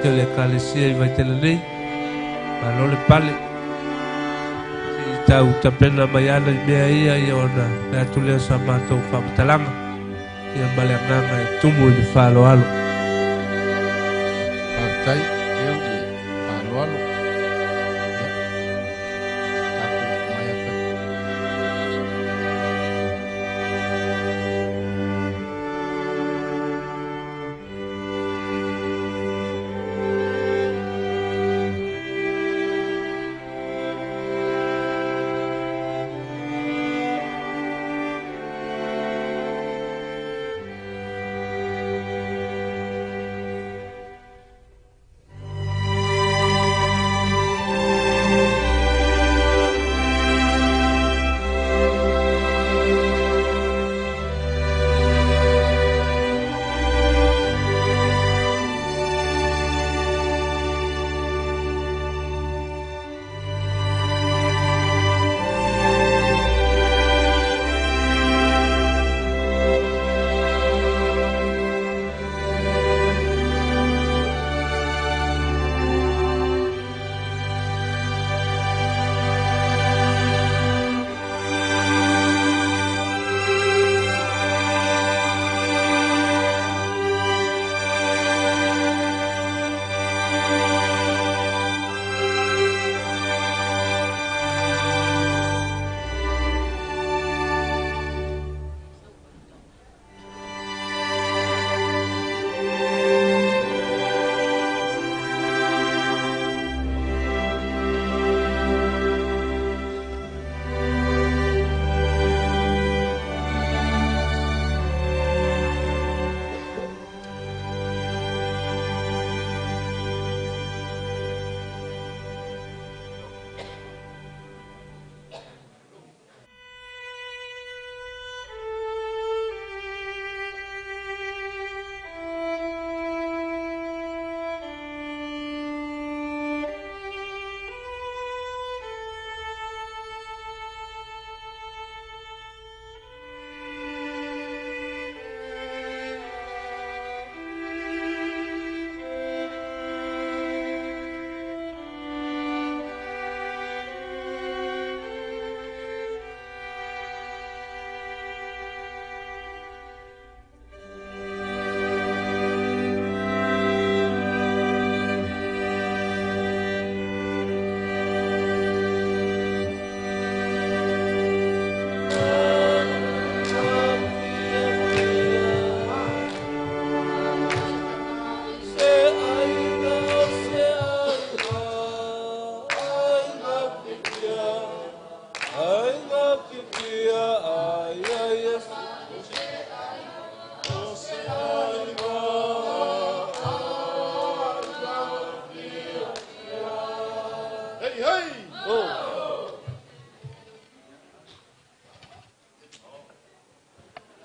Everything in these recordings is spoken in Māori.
te le kalesia I vai te nei malo le pale I tau tapena mai ana I mea ia ona me atu lea sa mātou whamatalanga ia maleanganga e tumu I le whaloalo Partai eu I whaloalo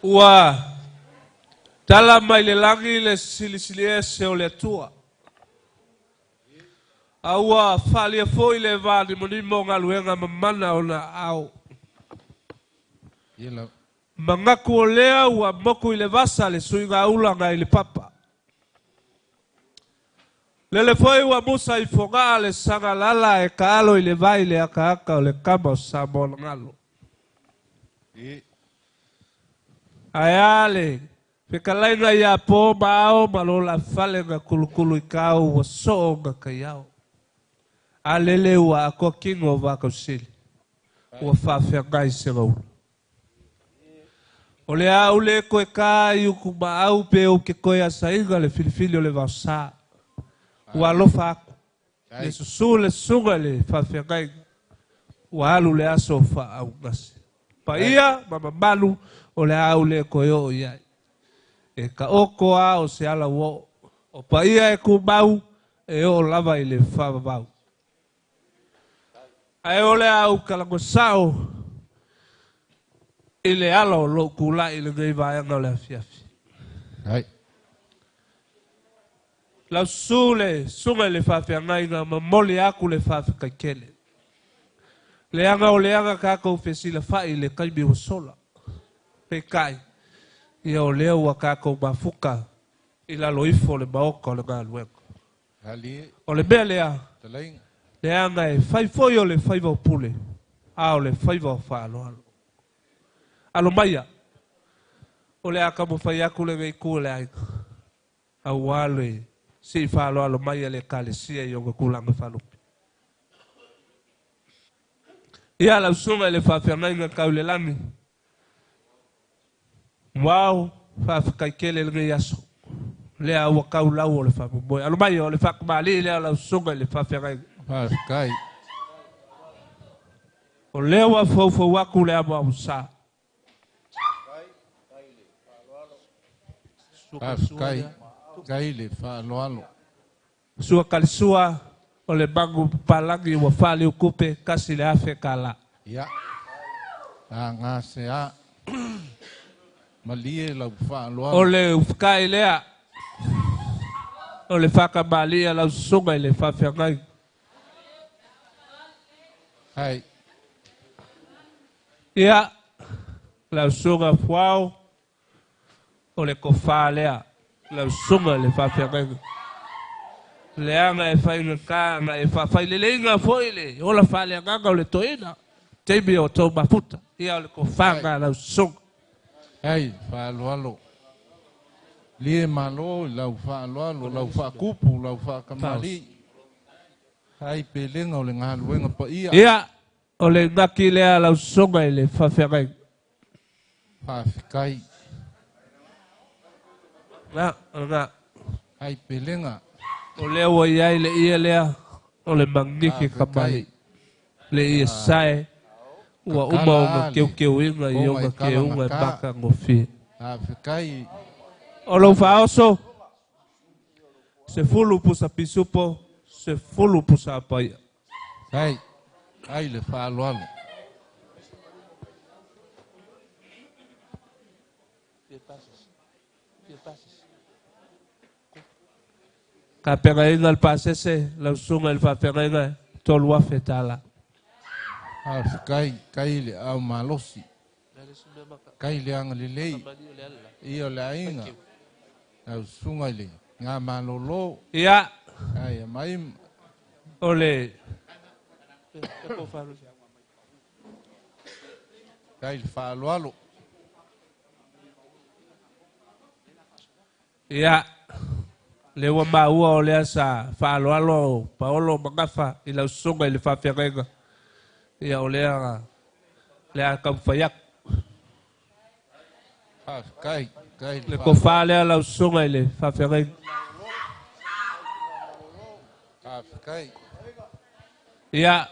Ua tala mai le langi le silisilia se o le atua. Aua whalia foi le vāni monimo ngā luenga mamana o na au. Mangaku o lea ua moku I le vasa le sui ngā ulanga I le papa. Lele foi ua musa I fonga le sanga lala e ka alo I le vai le aka aka o le kama o Samoa ngalo. Aiale, pekalaina ia po mao malola fale nga kulukulu I kau wa so nga kayao. Alele ua ako kingo wa kausili. Ua whawhia ngai se ngau. O le au le koe ka iuku maau pe o ke koe asainga le filifili o le vausa. Ua alofa aku. Le susu le sunga le whawhia ngai. Ua alu le aso wha au ngasi. Pa ia mama malu o le au le koe o iai. E ka oko a o se ala wo. O pa ia e ku mau e o lava I le whawavau. Ai o le au kalango sao I le ala o lo kula I le ngai vaianga o le afiafi. Hai. Lau sule sunga le whawhiangai ngā mamoli aku le whawhikaikele. Leanga o leanga kako fesila fai le kaimi o sola. Pekai. Ia o leo wa kako mafuka I la loifo le maoka o le ngā luenga. Hali. O le mea lea, Talaing. le anga e fai foi o le fai vau pule. A o le fai vau whaalo alo. Alo maia. O le aka mo fai aku le ngei kua le aika. A wale si whaalo alo maia le kale sia i onga kulanga whalupi. Ia lau sunga le whawhiangainga kau le lani. Wow, whawhakaikele le ngei aso. Lea ua kau lau o le whamumoe. Alo maia o le whakamali lea lau sunga le whawhiangainga. Whawhikai. O lea wa fau aku le ama au sa. Whawhikai. Kai le whaaloalo. Sua kalisua o le bangu palangi ua whale o kupe kasi le afe kala. Ia. A ngā se a. Malie lau whaaloalo. O le ufkai lea. O le whakamalia lau sunga i le whawhiangai. Hai. Ia. Lau sunga whao. O le kofa lea. Lau sunga i le whawhiangai. Leanga e whainga kānga e whawhaileleinga foile. Ola whaleanganga o le toina. Teimi o tau maputa. Ia o le kofanga lau sunga. Hai, whaaloalo. Lie malo, lau whaaloalo, lau whaakupu, lau whaakamari. Hai, pelenga o le ngā luenga pa ia. Ia, o le ngaki lea lau sunga i le whawhiangai. Whawhikai. Ngā. Hai, pelenga. O lea ua iai le ia lea. O le mangiki kamai. Le ia sae. Ua uma o ngā keu inga i o ngā keu unga e maka ngofi. Whawhikai. O lau whaoso. Se fulu pusa pisupo. Se fulu pusa apaia. Hai, hai le whaaloalo. Ka penga inga le pasese. Lau sunga le whawhenga inga. Tolu afe tala. Whawhikai, kai le au malosi. Kai le anga le lei. Ia le ainga. Au sunga le. Ngā malolo. Ia. Ai, mai. Ole. Kai le whaaloalo. Ia. Lewa maua o lea sa whaaloalo paolo mangafa i lau sunga i le whawhiangainga. Ia o lea kamwhaiak. Kai, kai Le ko wha lea lau sunga i le whawhiangainga. Kai. Ia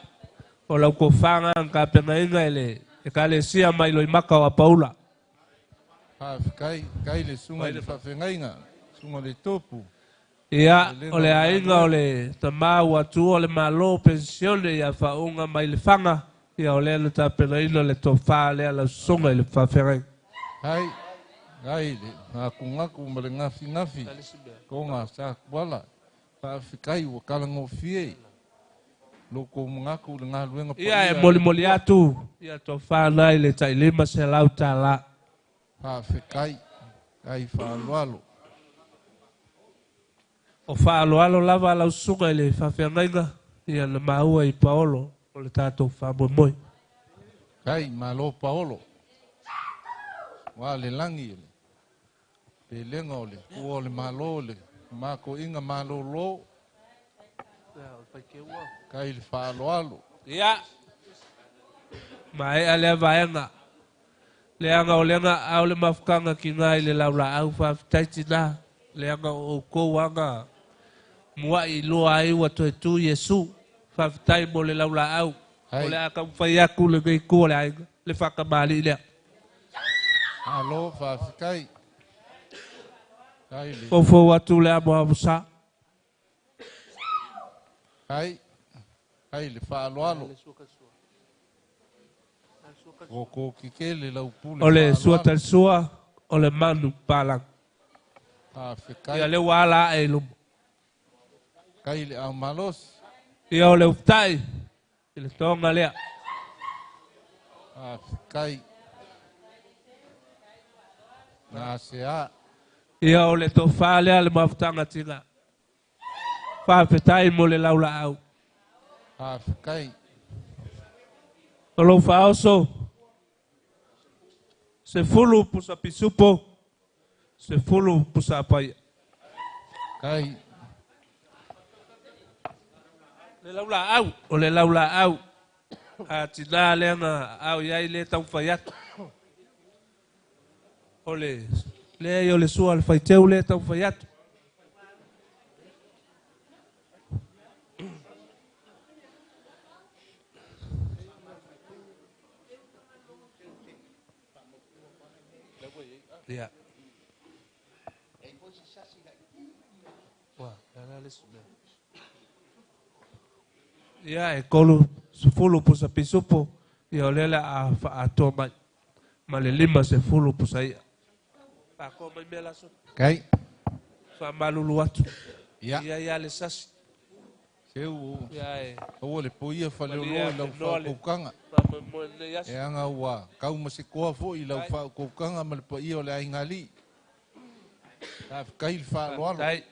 o lau ko whanga ka pengainga i le e ka le sia mai lo i maka o a paula. Kai, kai le sunga i le whawhiangainga. Sunga le topu. Ia o le ainga o le tamau atu o le malo pensione ia whaunga mai le whanga. Ia o lea le ta pengaina le to wha lea lau sunga i le whawhiangainga. Hai, hai le. Ngaku ma le ngafi. Ko ngā sa kuala. Whawhikai ua kalango fie. Loko ngaku le ngā luenga pa ia e moli atu. Ia to wha nai le tai lima se lau ta la. Whawhikai. Kai whaaloalo. O whaaloalo lava lau sunga i le whawhiangainga. Ia na maua i paolo. O le tātou whamoimoi. Kai malo paolo. Wa le langi le. Pe lenga o le. Kua le malo le. Mako inga malo lo. Kai le whaaloalo. Ia. Mai alea vaenga. Leanga o lenga au le mafukanga ki ngā i le laula au whawhitaiti nā. Leanga o kou anga. Mua i loa ai wa toe tu Yesu. Whawhitai mo le laula au. O le aka mwhai aku le ngei kua le ainga. Le whakamali lea. Alo whawhikai. Kai le. Fofo atu le amo amusa. Kai. Kai le whaaloalo. Ko kikele lau pule. O le sua tal sua. O le manu palang. Whawhikai. Ia le wala e lumo. Kai le au malos. Ia o le uftai. I le tonga lea. Whawhikai. Ngā sea. Ia o le tofa lea le mafutanga tinga. Whawhetai mo le laula au. Hawhekai. O lo whaoso. Se fulu pusa pisupo. Se fulu pusa apai. Kai. Le laula au. O le laula au. A tina leanga au iai le tau whaiatu. O le ai o le sua le whaiteu le tau whaiatu. Yeah. Ia e kolu sefulu pusa pisupo ia o lele a whaatoa mai. Ma le 5 sefulu pusa ia. Pako mai mea laso. Kai. Whamalulu atu. Ia. Ia le sasi. Seu. Ia e. O le poia whaleo loa lau whakoukanga. E anga ua kau masikoa fo i lau whakoukanga ma le poia o le aingali. Hawhekai le whaaloalo. Kai.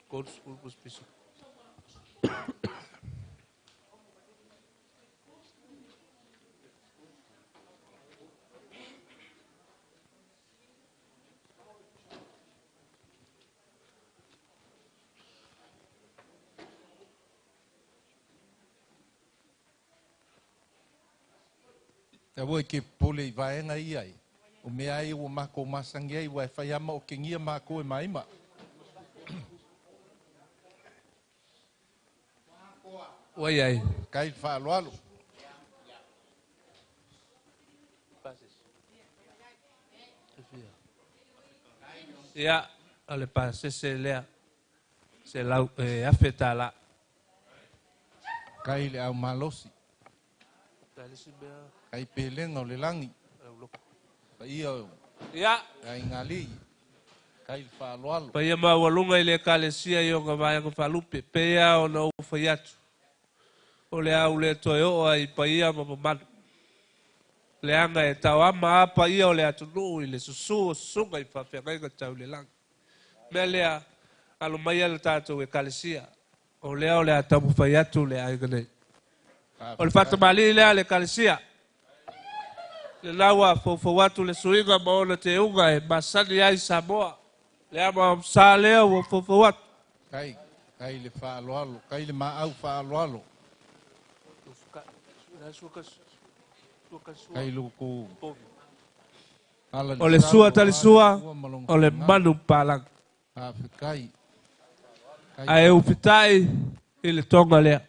Go to school was busy. Te woi ke pole i vaenga i ai. O mea ai o mako masangi ai wai whai ama o ke ngia mako e maima. Wai ai. Kai whaaloalo. Ia, ale pa se lea. Se lau afeta la. Kai le au malosi. Kai pelenga o le langi. Pa ia o. Ia. Kai ngali. Kai le whaaloalo. Pa ia mawalunga i le kalesia i o nga vai ang whalupe. Pe ia o na ufaiatu. O le au le toe o ai pa ia mamamanu. Le anga e tau ama apa ia o le atunu i le susu o sunga i whawhengai ka tau le lang. Mea lea alo mai ala tātou e kalesia. O lea o le atamu whaiatu le ainga nei. O le whatamali lea le kalesia. Le laua fawatu le suinga maona te unga e masani ai Samoa. Le ama sa lea o fawatu. Kai le whaaloalo. Kai le maau whaaloalo. Kai loko. O le sua tali sua, o le manu palang. Hawhekai. A e upitai i le tonga lea.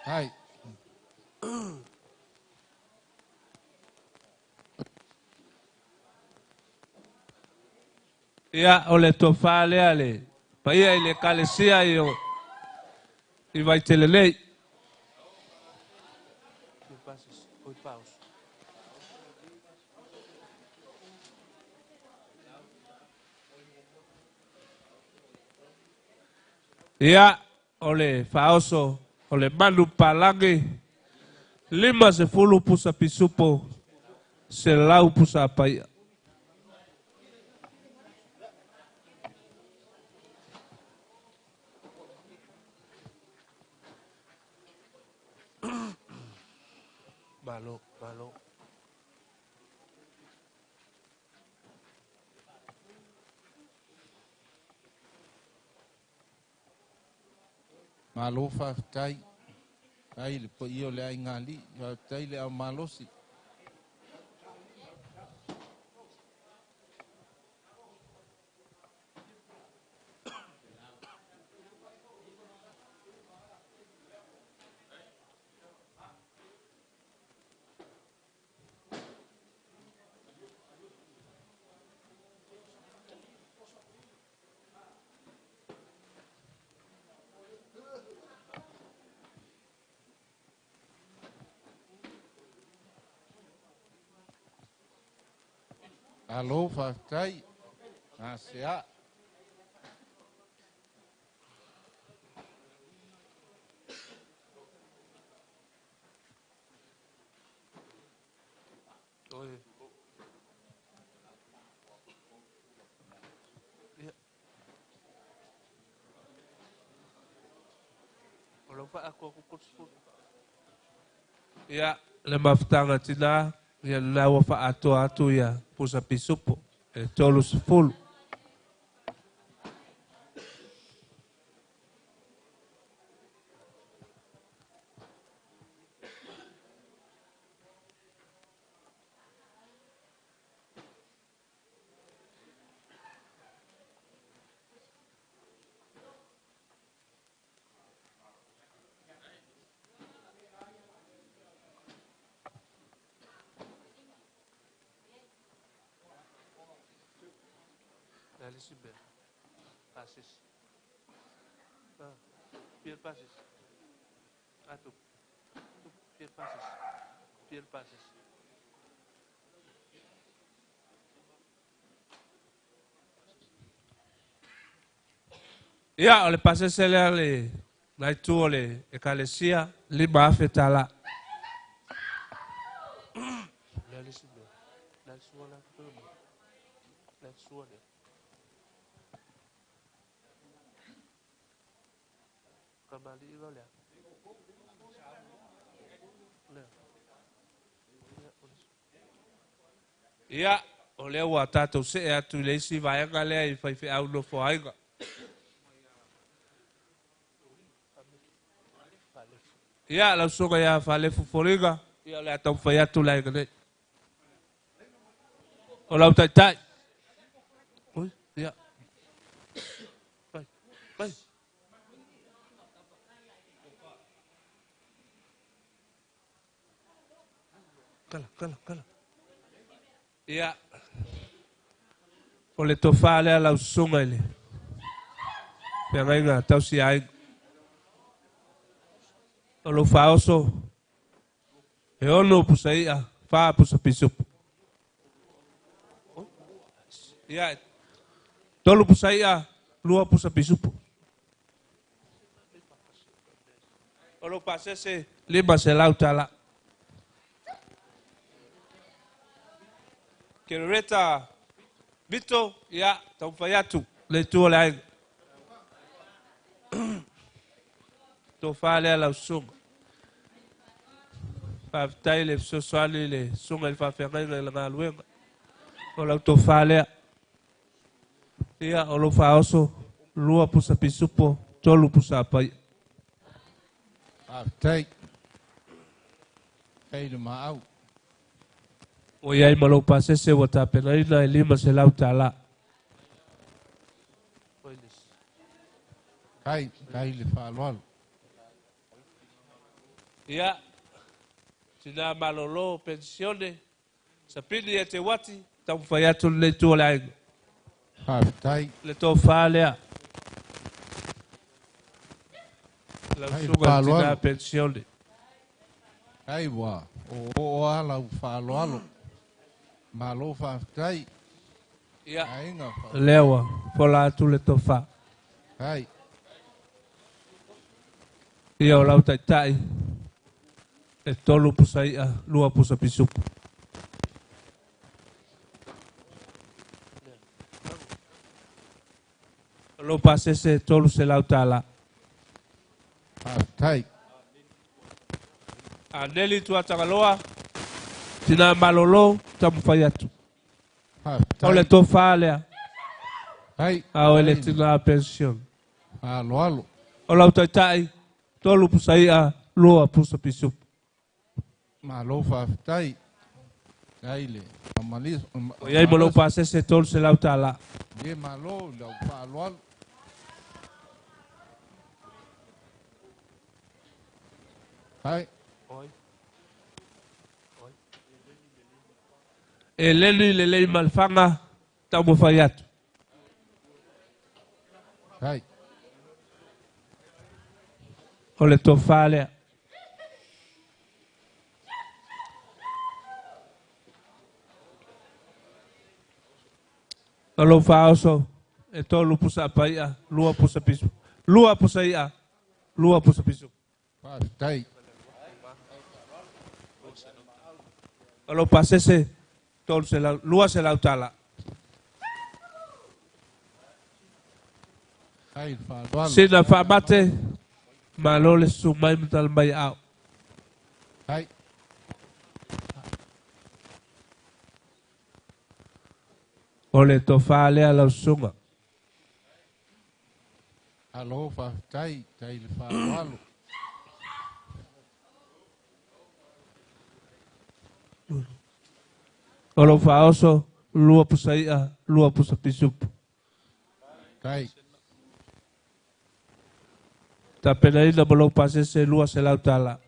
Kai. Ia o le tofa lea le. Pa ia i le kalesia i o. I vai tele nei. Ia o le faoso o le manu palangi 5 se fulu pusa pisupo se lau pusa apaia. Malo. Malo whawhekai. Kai le po ia o le ai ngali. Whawhekai le au malosi. Alo whawhekai. Asea. Ia le mafutanga tina ia na wa fa atu ia pusa pisupo e tolu sefulu. Ia o le pasese lea le nai tu o le ekalesia lima afe tala. Ia o lea ua tatou se atu le isi vaenga lea I whaiwhi au no whaenga. Ia lau songa ia whalefu foringa. Ia lea tau whai atu lai gane. O lau tai tai. Oi, ia. Vai, vai. Kala. Ia. O le tofa lea lau songa ele. Pea ngai ngā tau si ai. O lo faoso e ono pusa ia fa pusa pisupu ia tolu pusa ia lua pusa pisupu o lo pasese lima se lau tala kereta Vito ia tau fayatu le tuo le ai to fa le lau sunga Faftai le sosoali le sunga le fafengai le ngaluenga. O lau to falea. Ia o lo faoso lua pusa pisupo tolu pusa apai. Faftai. Ei le maau. O iai malo pasese wa tapenaina e lima se lau tala. Kai le faloalo. Ia Tina malolo pensione sapini e te wati tau whai atu le tua le ainga. Faftai. Le tō whaalea. Lau sunga tina pensione. Kai wa. O ala u faloalo. Malo faftai. Ia. Ainga fa. Lewa. Pola atu le tō wha. Kai. Ia o lau tai. E tolu pusa ia, lua pusa pisupu. Lo pasese tolu se lau tala. Tai. A neli tua tangaloa, tina malolo, tamu whai atu. O le tō whaalea. Au ele tina pension. Alo. O lau tai, tolu pusa ia, lua pusa pisupu. Malo faftai. Kaile. Amalis. O iai malo pasese tolu se lau tala. Ye malo lau faloalo. Hai. E leni le lei malfanga, tamu whai atu. Hai. O le tō whaalea. O lo faoso, e tolu pusa apaia, lua pusa pisu. Lua pusa ia, lua pusa pisu. Tai. O lo pasese, tolu se lau, lua se lau tala. Hai faloalo. Sina whamate, Malo le sumai matal mai au. Hai. O le tofa lea lau sunga. Alo fa tai le fa walo. O lo faoso lua pusaia, lua pusa pisupu. Tai. Ta pena ina malo pasese lua se lau tala.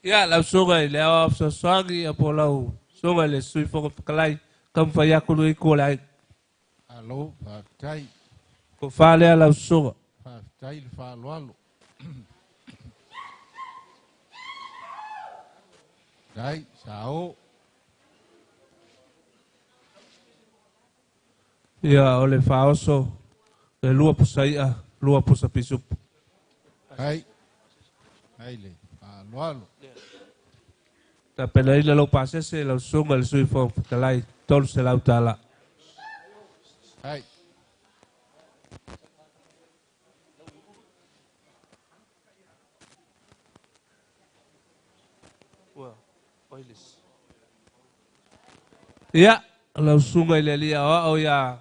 Ia lau sunga i leo apsa swangi apo lau sunga le sui fonga whakalai kam whaiakunu i kuolai. Alo fa tai. Ko whalea lau sunga. Fa tai le fa walo. Tai sao. Ia o le faoso le lua pusaia, lua pusa pisupu. Hai. Hai le fa walo. Ta pena ina lau pasese lau sunga le sui fonga whakalai tolu se lau tala. Hai. Ia, lau sunga i le lia o ia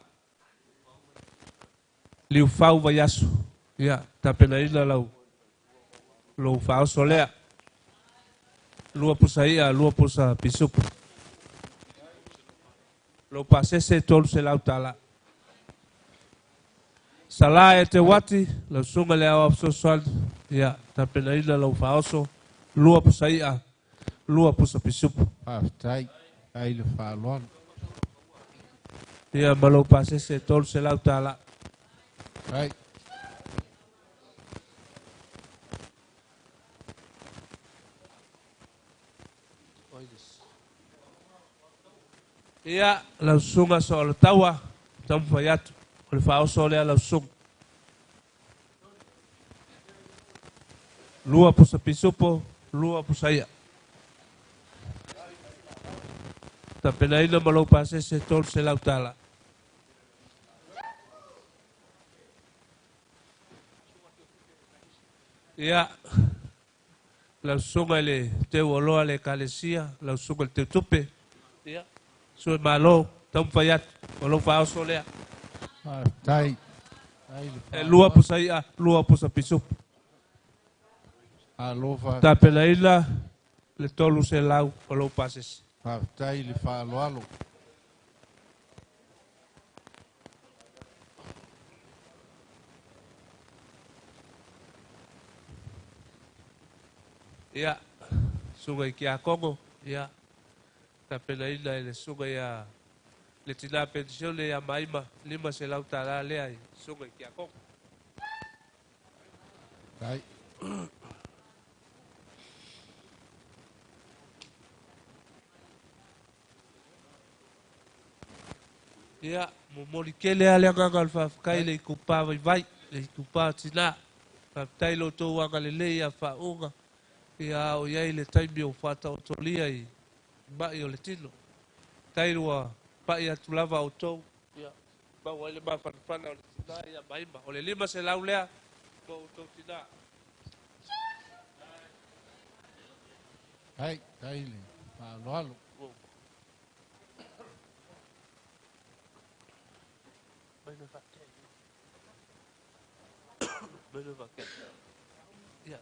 liu fau vai asu. Ia, ta pena ina lau fau solea. Lua pusa ia, lua pusa pisupu. Lau pasese tolu se lau tala. Sala e te wati, lau sunga le au apso soan. Ia, ta pena ina lau faoso. Lua pusa ia, lua pusa pisupu. Fa tai. Tai le fa walo. Ia, malau pasese tolu se lau tala. Hai. Ia, lau sunga so o le taua, tamu fai atu, o le faoso lea lau sunga. Lua pusa pisupo, lua pusa ia. Ta pena ina malau pasese tolu se lau tala. Ia, lau sunga le teu oloa le kalesia, lau sunga le teu tupe. Ia, sue malo, tamu fai atu, o lau faoso lea. Fa tai. Tai le fa. Lua pusa ia, lua pusa pisupo. Alo fa. Ta pena ina le tolu se lau, o lau pasese. Fa tai le fa walo. Ia, sunga i kia kongo, ia. Ta pena ina le sunga ia, le tina pensione ia maima, lima se lau tala lea i sunga i kia kongo. Tai. Ia, mo mori kele ale anga al whawhkai le i kupa vai, le i kupa tina. Whawhtai lo tō anga le le ia whaunga. Ia o iai le taimi o whata o tolia i mai o le tino. Tairua pai atu lava o tō. Ia, mau ele maa whanawhana o le tina ia maima. O le lima se lau lea, ko o tō tina. Hai. Tai le fa walo. Ia.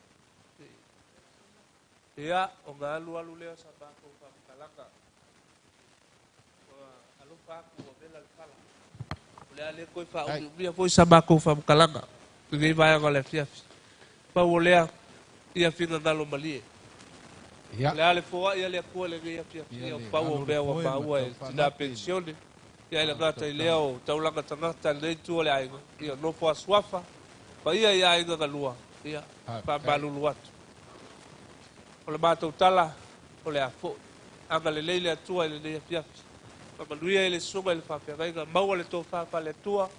Ia, o ngā alu leo sa bako whakakalanga. Alo whaku o vela le whala. O lea le koe wha umia foi sa bako whakakalanga. Ngei vai anga le fiafi. Pau o lea, ia whina ngalo malie. Ia. Lea le fua ia le kua le ngei fiafi. Ia pau o mea wa maua e tina pensione. Ia le ngata i leo, taulanga tangata nei tua le ainga. Ia nofo a swafa. Pa ia ia ainga galua. Ia, pa malulu atu. O le mātou tala, o le afo. Anga le leile atua i le nei fiafi. Pa manuia i le sunga i le whawhiangainga. Maua le tō whawha le atua.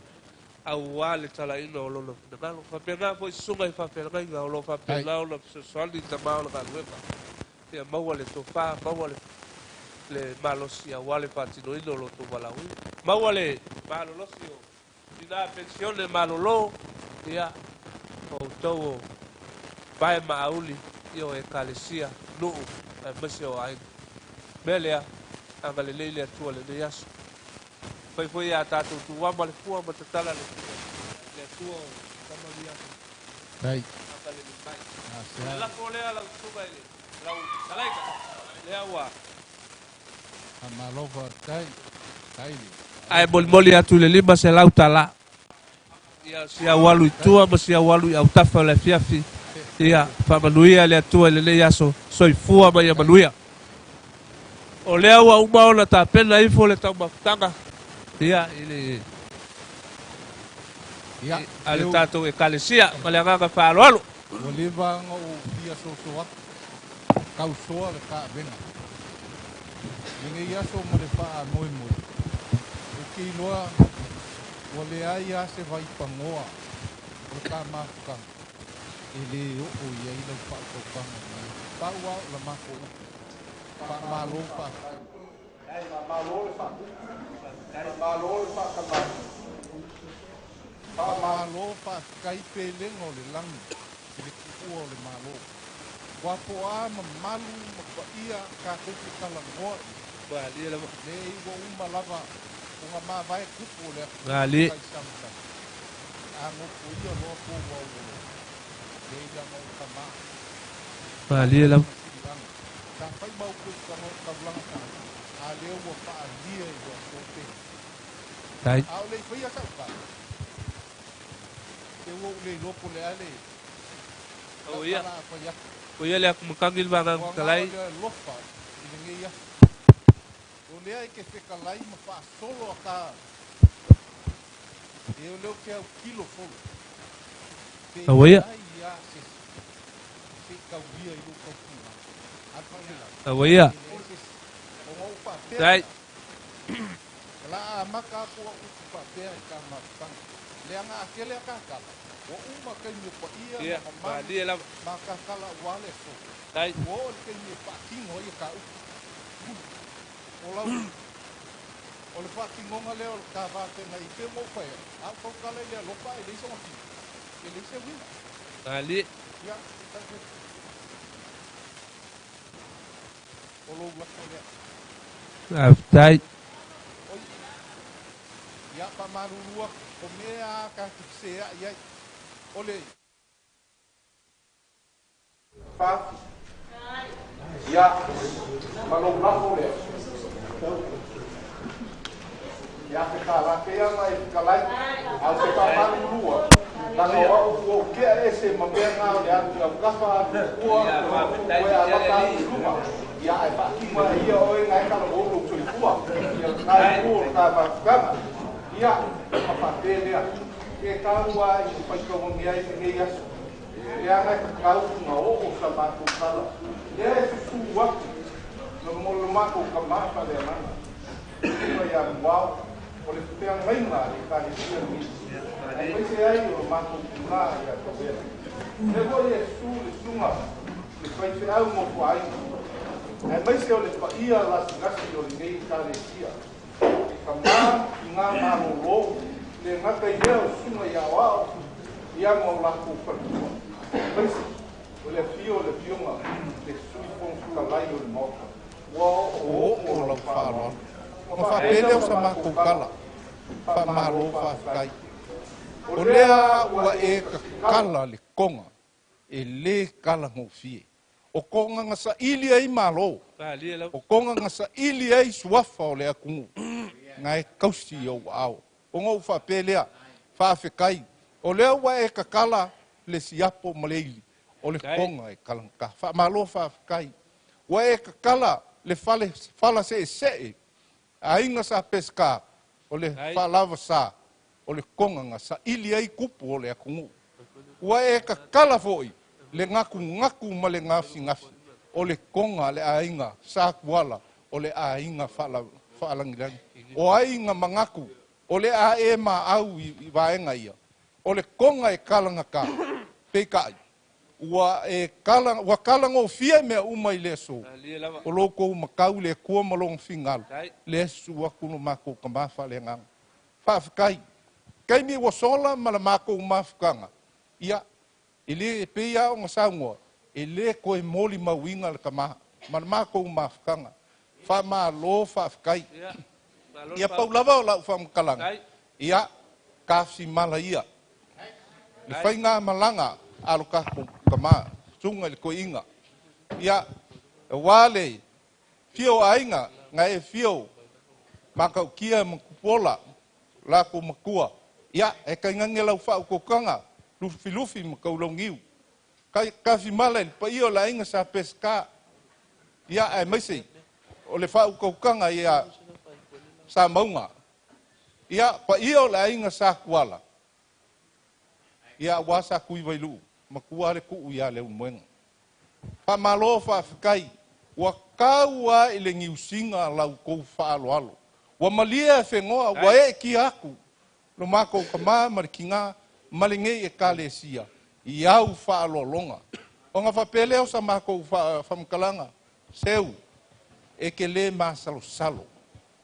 Au wā le tala ina o lono finangalo. Whawhianga po i sunga i whawhiangainga. O lo whawhianga o na soani ta mao na kaluenga. Ia maua le tō wha, maua le malosi au wale patinoino lo to valaui. Maua le malolosi o ina pensione malolo ia o tau pae maauli io e kalesia nuu e masi o ai. Melea anga le leile atua le yasu. Foi a tātou tuwa ma le fua ma te tala le atua o kamalia. Kai. Anga le mai. Le lafo lea lau tuga ele. Lau salaika. Lea ua. Amalofa kai. Kai. Ai moli atu le lima se lau tala. Ia sia walu itua ma sia walu i au tafa le fiafi. Ia whamanuia le atua le le yaso. Soifua ma ia manuia. O lea ua umaona ta pena ifo le tau mafutanga. Ia ili ale tātou e kalesia ma le agaga whaaloalo. O le vanga o pia sosoa. Kau soa le ka venga. Nge iaso mo le wha moi moi. O ki loa o le ai a se vai pangoa. O ka mafukanga. E le o iei le wha kokanga. Pau au la mako. Pa malo pa. Ai ma malo le wha. Malo le wha ka malo. Pa malo pa kai pelengo le langi. Le kukua le malo. Wapo a ma malu ma pa ia ka kuku kalangoa. Bali le le iwa uma lava. Unga ma vai kuku le. Bali. A ngopu ia loa po wau. Le ia mau kama. Bali le Ka fai mau kuku ka влanga ka. A leo wa pa lia i wa sote. Kai. Au le fai asa ka. Te wo le lopo le ale. O ia. O ia le aku makangil vanga kalai. Lofa. Ile ia. O le ai ke fekalai ma pa solo ka. E o leo ke au kilo folo. O ia. Ia se kauia i lo kaupuna. Ata ila. O ia. Kai. La maka ko upa pe ka mafang. Le anga akele ka kala. O uma kai me pa ia ma bali la maka kala wale so. Kai. O kai me pa kingo ia ka. O la o le pa kingo ngale o ka va te na ipe mo fa. A ko kala le lo pa ile so ti. Ile se wi. Bali. Ya. O lo la ko le. Aftai. Ya pa marurua o mea ka kisea ia ole pa ya malo bravo le ya ke kala ke ya mai kalai au se pa marurua na no o ke ese mambea nga ya ka fa o ya pa luma ya ai pa ki ma ia o ngai ka lo lo tuli tua ya kai o ka pa kama ia papapelea ke kaua i paikomongia i ngia ia ngai kau nga o sa mako kala ia e suwa no mo mako ka mapa le mana ia ia wow o le pea ngai nga i ka i sia mi ai se ai o mako nga ia ka be ne vo ia su le sunga le pai se au mo fai ai mai se o le pa ia la ngasi o le ngai ka le sia kama nga marolo le ngaka ia o sunga ia wao ia mo la ku pa mas o le fio nga le sui pon ka lai o mo wa o la falo o fa pele o sa ma ku kala pa malo fa kai o le wa e kala le konga e le kala ngo fie o konga nga sa ili ai malo o konga nga sa ili ai suafa o le akungu ngai kausi o au o ngau fa pelea fa fekai o le wa e kakala le siapo maleili o le konga e kalanka fa malo fa fekai wa e kakala le fala se ainga sa pesca o le falava sa o le konga nga sa ili ai kupu o le akungu wa e kakala foi le ngaku ma le ngafi o le konga le ainga sa kuala o le ainga faalangilangi o ainga mangaku o le a e ma au i vaenga ia o le konga e kalanga ka pekai ua kalango fia me uma i le so. O loko makau le kua malong fingal. Le su aku no mako kamafa le ngang. Whaafikai. Kai mi wasola ma la mako mafukanga. Ia, ele pe ia o ngasaungoa. Ele koe moli mawinga le kamaha. Ma la mako mafukanga. Wha maa lo whaafikai. Ia paulava o lau whamkalanga. Ia, kasi mala ia. Le whainga malanga alo kako kama sunga le ko inga. Ia, wale, fio ainga, nga e fio, makau kia makupola, lako makua. Ia, e kai ngange lau whao kokanga, lufi makau longiu. Kasi mala, pa iyo la inga sa peska. Ia, e maisi, o le whao kokanga ia sa maunga. Ia, pa iyo la inga sa kuala. Ia, wasa kui vailu. Makua le ku ia le umuenga. Pa malo whaafikai. Wa kaua ile ngiusinga lau kou whaaloalo. Wa malia e whengoa, wa e ki aku. No mako kama marikinga, malingei e kalesia. I au whaaloalonga. O ngā whapeleo sa mako whamkalanga. Seu, e ke le maa salo.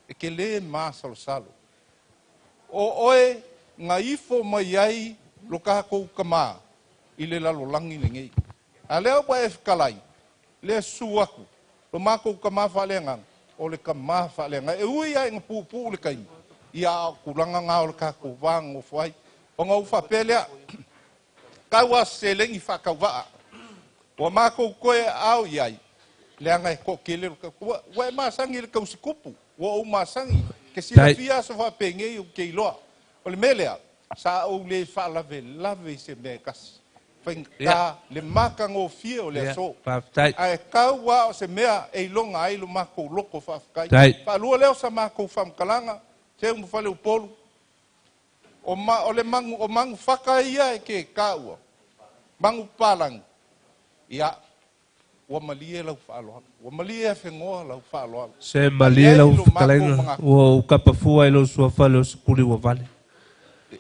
E ke le maa salo. O oe, ngā ifo mai ai, lo kako kama. I le lalo langi le ngei. A leo pa e whikalai, le su aku, lo mako kama whalengang, o le kama whalengang, e ui ai ngā pūpū le kai, i a kuranga ngā o le kako wang o whai, o ngā uwha pelea, kaua se lengi whakau waa, o mako koe au iai, le anga e kokele, wa e maasangi le kausikupu, wa o maasangi, ke sila fia sa whapengei o keiloa, o le melea, sa o le whalave se me kasi. Ka le maka ngō fia o le so. Ai kau wa o se mea e longa ai lo mako loko whaafikai. Whaalua leo sa mako whamkalanga, te umu whale upolu. O le mangu whaka ia e ke kaua. Mangu palang. Ia, wa malie lau whaaloa. Wa malie e whengoa lau whaaloa. Se malie lau whakalenga. Ua ukapafua ilo sua whale o sikuri wa vale.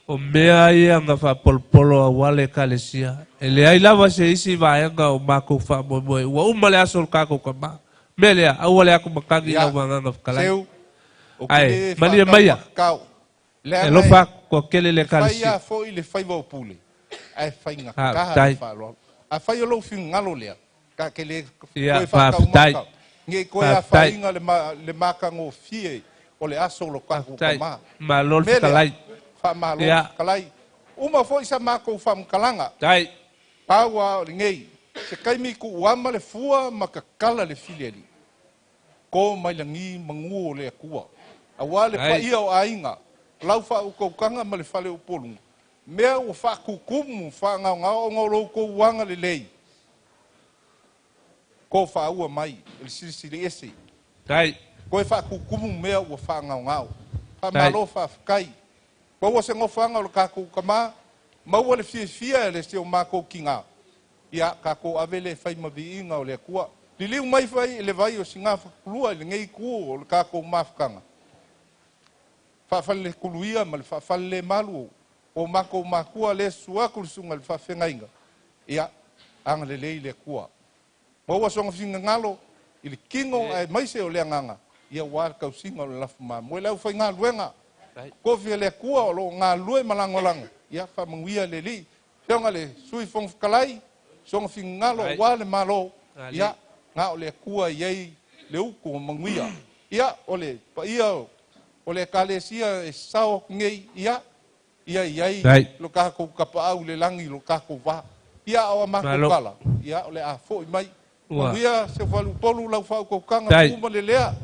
O mea ia nga whapolpolo a wale kalesia. E le ai lava se isi vaenga o mako whamomoe. Ua umale aso kako kama. Mea lea, au wale ako makangi na wanganga whakalai. Seu, ai, malia maia. E lofa ko kele le kalesia. Whaia fo i le whaiva o pule. Ai whainga kaha le whaaloa. A whaia lo fi ngalo lea. Ka ke le koe whakau maka. Nge koe a whainga le maka ngō fie. O le aso lo kako kama. Ma lol whakalai. Whamalo, kalai. Uma fo isa mako whamkalanga. Tai. Paua ngei. Se kaimi ku uama le fua makakala le filiali. Ko mai langi manguo le akua. Awale pa ia o ainga. Lau wha ukaukanga ma le whale upolungu. Mea o wha kukumu wha ngau ngau ko uanga le lei. Ko wha ua mai. Le sirisiri ese. Tai. Ko e wha kukumu mea o wha ngau. Wha malo wha whakai. Paua se ngofanga o le kako kama, maua le fia le se o mako kinga. Ia kako ave le whai maviinga o le akua. Liliu mai whai le vai o singa whakulua le ngei kuo o le kako mafukanga. Whawhale le kuluia ma le whawhale le malu o mako makua le suaku le sunga le whawhengainga. Ia anga le lei le akua. Maua songa whinga ngalo i le kingo ai maise o le anganga. Ia wār kausinga o le lafu maa. Moe lau whai ngā luenga. Kofi le kua o lo ngā lue malangolango. Ia whamanguia le li. Teonga le sui fong whakalai. Songa whingalo wā le malo. Ia ngā o le kua iei le uko o manguia. Ia o le pa ia o le kalesia e sao ngei. Ia iei lo kako kapa au le langi lo kako wā. Ia o a mako kala. Ia o le a fo i mai. Manguia se whalu polu lau whau kokanga kuma le lea.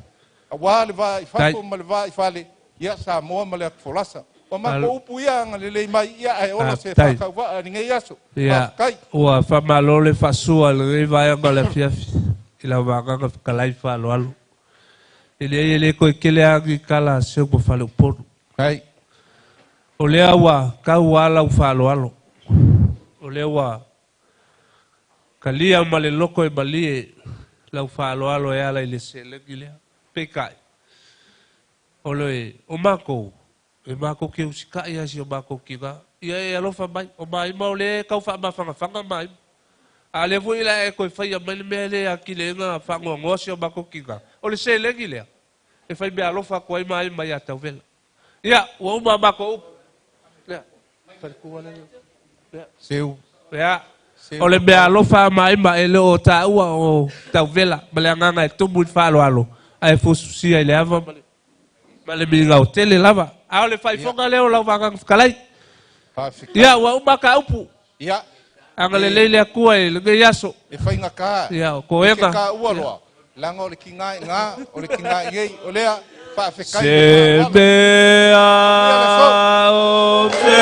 A wā le wā i whako ma le wā i whale. Ia sa moa ma le folasa. O mako upu ia nga lelei mai ia e ola se whakau waa ni ngei aso. Ia, ua whamalo le whasua le ngei vai anga le fiafi. I la wanganga whakalai whalo alu. Ele ei ele koe kele angi kala seo mo whale uponu. Hai. O lea wa kau ala u whalo alu. O lea wa kalia ma le loko e malie lau whalo alu e ala i le se lengi lea. Pekai. Oloe, o mako ke usika ia si o mako ki nga. Ia e alofa mai, o mai mau le kau wha mawhanga mai. Ale fu ila e ko fai mai me le akile nga fa ngo si o bako kinga. O le se le gile. E fai be alofa ko mai mai ata vel. Ya, o ma bako. Ya. Fa ku wala. Ya. Seu. Ya. O le be alofa mai mai le o ta ua o ta vela. Bale nga e tumbu fa alo. Ai fu si ai le ava. Bale mi nga o tele lava. A le fai fonga le o lava nga kalai. Ya, o ma ka upu. Ya. Angale leile akua e le yaso. E fai nga ka. Ya, ko enga. Ka ua loa. Langa o le kinga nga, o le kinga ngei, o lea pa fekai. Se mea o te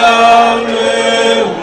ame